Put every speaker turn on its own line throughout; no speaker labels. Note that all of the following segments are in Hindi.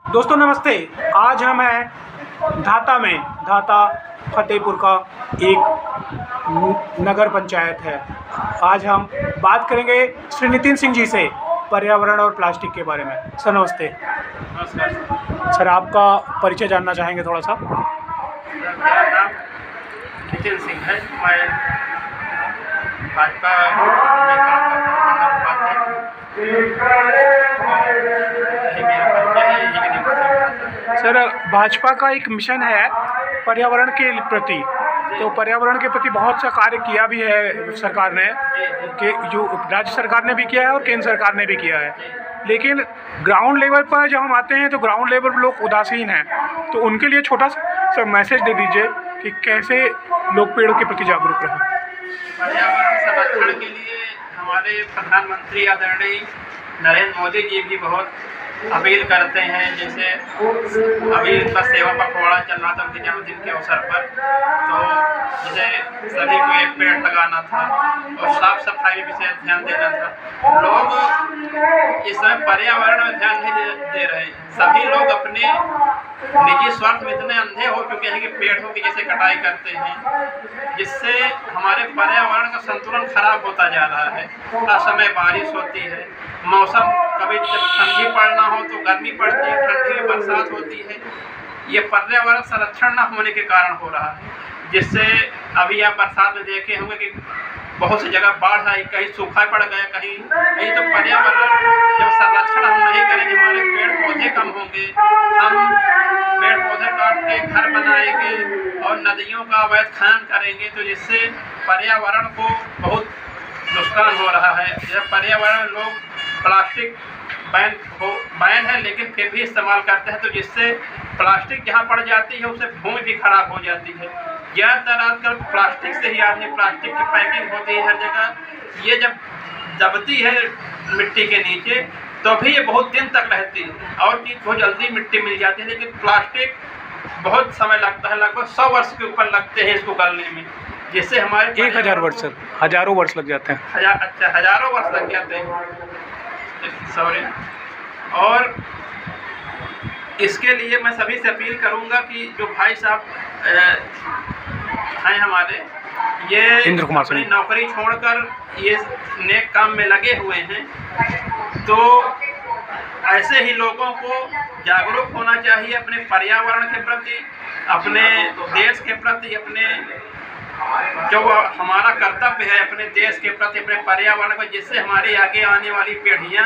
दोस्तों नमस्ते। आज हम हैं धाता फतेहपुर का एक नगर पंचायत है। आज हम बात करेंगे श्री नितिन सिंह जी से पर्यावरण और प्लास्टिक के बारे में। सर नमस्ते।
नमस्कार
सर आपका परिचय जानना चाहेंगे थोड़ा सा।
मेरा नाम नितिन सिंह है। मैं भाजपा में काम करता हूँ। यही मेरा परिचय है, यही नितिन सिंह।
सर भाजपा का एक मिशन है पर्यावरण के प्रति, तो पर्यावरण के प्रति बहुत सा कार्य किया भी है सरकार ने, कि जो राज्य सरकार ने भी किया है और केंद्र सरकार ने भी किया है। लेकिन ग्राउंड लेवल पर जब हम आते हैं तो ग्राउंड लेवल पर लोग उदासीन हैं, तो उनके लिए छोटा सा मैसेज दे दीजिए कि कैसे लोग पेड़ों के प्रति जागरूक रहें।
पर्यावरण संरक्षण के लिए हमारे प्रधानमंत्री आदरणीय नरेंद्र मोदी जी भी बहुत अपील करते हैं। जैसे अभी इनका सेवा पखवाड़ा चल रहा था उनके जन्मदिन के अवसर पर, तो जैसे सभी को एक पेड़ लगाना था और साफ सफाई विषय ध्यान देना था। लोग इस समय पर्यावरण में ध्यान नहीं दे रहे हैं। सभी लोग अपने निजी स्वार्थ में इतने अंधे हो चुके हैं कि पेड़ों की जैसे कटाई करते हैं, जिससे हमारे पर्यावरण का संतुलन खराब होता जा रहा है। असमय बारिश होती है, मौसम कभी जब ठंडी पड़ना हो तो गर्मी पड़ती है, ठंडी में बरसात होती है। ये पर्यावरण संरक्षण न होने के कारण हो रहा है, जिससे अभी आप बरसात में देखे होंगे कि बहुत सी जगह बाढ़ आई, कहीं सूखा पड़ गया, कहीं तो पर्यावरण जब संरक्षण हम नहीं करेंगे, हमारे पेड़ पौधे कम होंगे, हम पेड़ पौधे काट के घर बनाएंगे और नदियों का अवैध खनन करेंगे, तो जिससे पर्यावरण को बहुत नुकसान हो रहा है। जब पर्यावरण लोग प्लास्टिक बैन है लेकिन फिर भी इस्तेमाल करते हैं, तो जिससे प्लास्टिक जहाँ पड़ जाती है उससे भूमि भी खराब हो जाती है। ज़्यादातर आजकल प्लास्टिक से ही आदमी, प्लास्टिक की पैकिंग होती है हर जगह। ये जब दबती है मिट्टी के नीचे तो भी ये बहुत दिन तक रहती है, और चीज़ बहुत जल्दी मिट्टी मिल जाती है। लेकिन प्लास्टिक बहुत समय लगता है, लगभग 100 वर्ष के ऊपर लगते हैं इसको गलने में, जिससे हमारे
1000 वर्ष सर, हजारों वर्ष लग जाते हैं।
हजारों वर्ष लग जाते हैं, सॉरी। और इसके लिए मैं सभी से अपील करूंगा कि जो भाई साहब हैं हमारे, ये
इंद्र कुमार
अपनी नौकरी छोड़कर ये नेक काम में लगे हुए हैं, तो ऐसे ही लोगों को जागरूक होना चाहिए अपने पर्यावरण के प्रति, अपने देश के प्रति, अपने जो हमारा कर्तव्य है अपने देश के प्रति, अपने पर्यावरण को, जिससे हमारी आगे आने वाली पीढ़ियां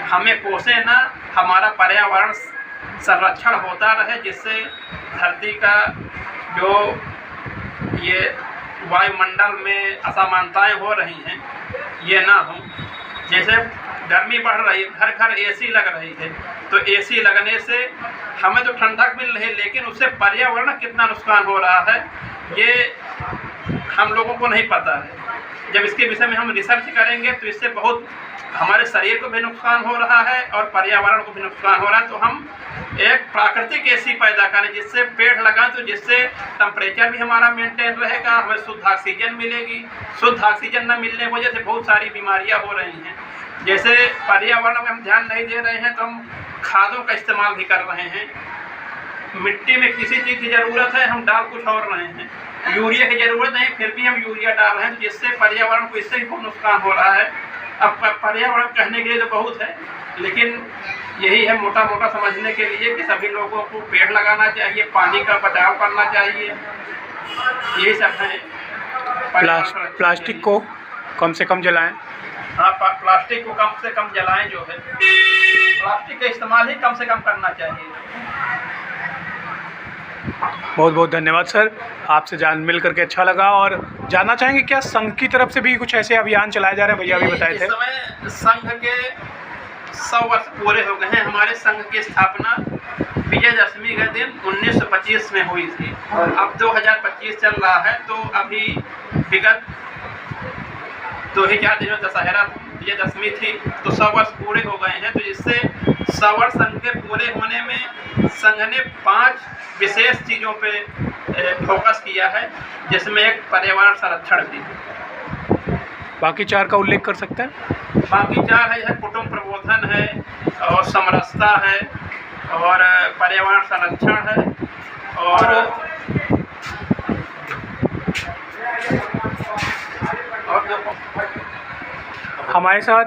हमें कोसे ना, हमारा पर्यावरण संरक्षण होता रहे, जिससे धरती का जो ये वायुमंडल में असमानताएं हो रही हैं ये ना हो। जैसे गर्मी बढ़ रही है, घर घर एसी लग रही है, तो एसी लगने से हमें तो ठंडक मिल रही है, लेकिन उससे पर्यावरण कितना नुकसान हो रहा है ये हम लोगों को नहीं पता है। जब इसके विषय में हम रिसर्च करेंगे तो इससे बहुत हमारे शरीर को भी नुकसान हो रहा है और पर्यावरण को भी नुकसान हो रहा है। तो हम एक प्राकृतिक एसी पैदा करें, जिससे पेड़ लगाएं, तो जिससे टेम्परेचर भी हमारा मेंटेन रहेगा, हमें शुद्ध ऑक्सीजन मिलेगी। शुद्ध ऑक्सीजन न मिलने की वजह से बहुत सारी बीमारियां हो रही हैं। जैसे पर्यावरण में हम ध्यान नहीं दे रहे हैं तो हम खादों का इस्तेमाल भी कर रहे हैं। मिट्टी में किसी चीज़ की ज़रूरत है, हम डाल कुछ और रहे हैं। यूरिया की ज़रूरत नहीं, फिर भी हम यूरिया डाल रहे हैं, जिससे पर्यावरण को इससे भी बहुत नुकसान हो रहा है। अब पर्यावरण कहने के लिए तो बहुत है, लेकिन यही है मोटा मोटा समझने के लिए कि सभी लोगों को पेड़ लगाना चाहिए, पानी का बचाव करना चाहिए, यही सब है।
प्लास्टिक को कम से कम जलाएं।
हाँ, प्लास्टिक को कम से कम जलाएं, जो है प्लास्टिक का इस्तेमाल ही कम से कम करना चाहिए।
बहुत बहुत धन्यवाद सर, आपसे मिल करके अच्छा लगा। और जानना चाहेंगे क्या संघ की तरफ से भी कुछ ऐसे अभियान चलाए जा रहे हैं? भैया अभी बताए थे।
इस समय संघ के 100 वर्ष पूरे हो गए हैं। हमारे संघ की स्थापना विजयदशमी के दिन 1925 में हुई थी। अब 2025 चल रहा है, तो अभी विगत 2000 दिनों दशहरा विजयदशमी थी, तो 100 वर्ष पूरे हो गए हैं। तो जिससे 100 वर्ष संघ के पूरे होने में संघ ने 5 विशेष चीज़ों पे फोकस किया है, जिसमें एक पर्यावरण संरक्षण भी।
बाकी 4 का उल्लेख कर सकते हैं?
बाकी 4 है कुटुंब प्रबोधन है और समरसता है और पर्यावरण संरक्षण है। और
हमारे साथ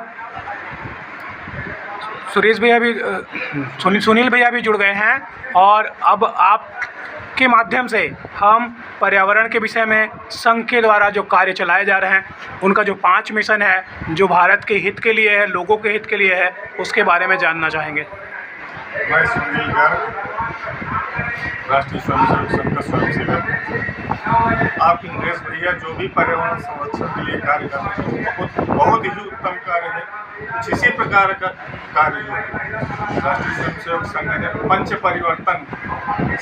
सुरेश भैया भी सुनील भैया भी जुड़ गए हैं, और अब आपके माध्यम से हम पर्यावरण के विषय में संघ के द्वारा जो कार्य चलाए जा रहे हैं, उनका जो 5 मिशन है, जो भारत के हित के लिए है, लोगों के हित के लिए है, उसके बारे में जानना चाहेंगे।
मैं सुनील गर्ग, राष्ट्रीय स्वयंसेवक संघ का स्वयंसेवक। आपके नरेश भैया जो भी पर्यावरण संरक्षण के लिए कार्य कर रहे हैं बहुत ही उत्तम कार्य है। कुछ इसी प्रकार का कार्य जो राष्ट्रीय स्वयंसेवक संघ ने पंच परिवर्तन,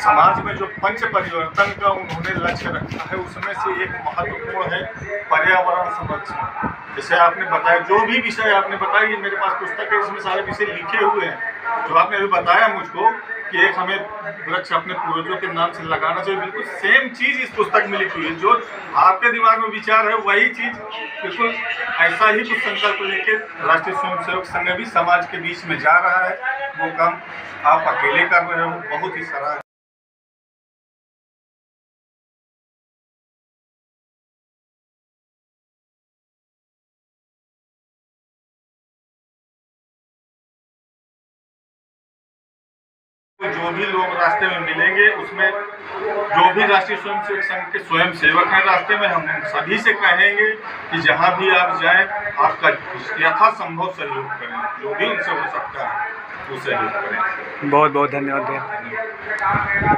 समाज में जो पंच परिवर्तन का उन्होंने लक्ष्य रखा है, उसमें से एक महत्वपूर्ण है पर्यावरण संरक्षण। जैसे आपने बताया, जो भी विषय आपने बताया, ये मेरे पास पुस्तक है, इसमें सारे विषय लिखे हुए हैं। जो आपने अभी बताया मुझको कि एक हमें वृक्ष अपने पूर्वजों के नाम से लगाना चाहिए, बिल्कुल सेम चीज़ इस पुस्तक में लिखी हुई है। जो आपके दिमाग में विचार है वही चीज़ बिल्कुल ऐसा ही कुछ संकल्प लेके राष्ट्रीय स्वयंसेवक संघ भी समाज के बीच में जा रहा है। वो काम आप अकेले कर रहे हो, बहुत ही सराहनीय। जो भी लोग रास्ते में मिलेंगे, उसमें जो भी राष्ट्रीय स्वयंसेवक संघ के स्वयं सेवक हैं रास्ते में, हम सभी से कहेंगे कि जहां भी आप जाएं, आपका यथासंभव सहयोग करें, जो भी उनसे हो सकता है वो सहयोग करें।
बहुत बहुत धन्यवाद भैया।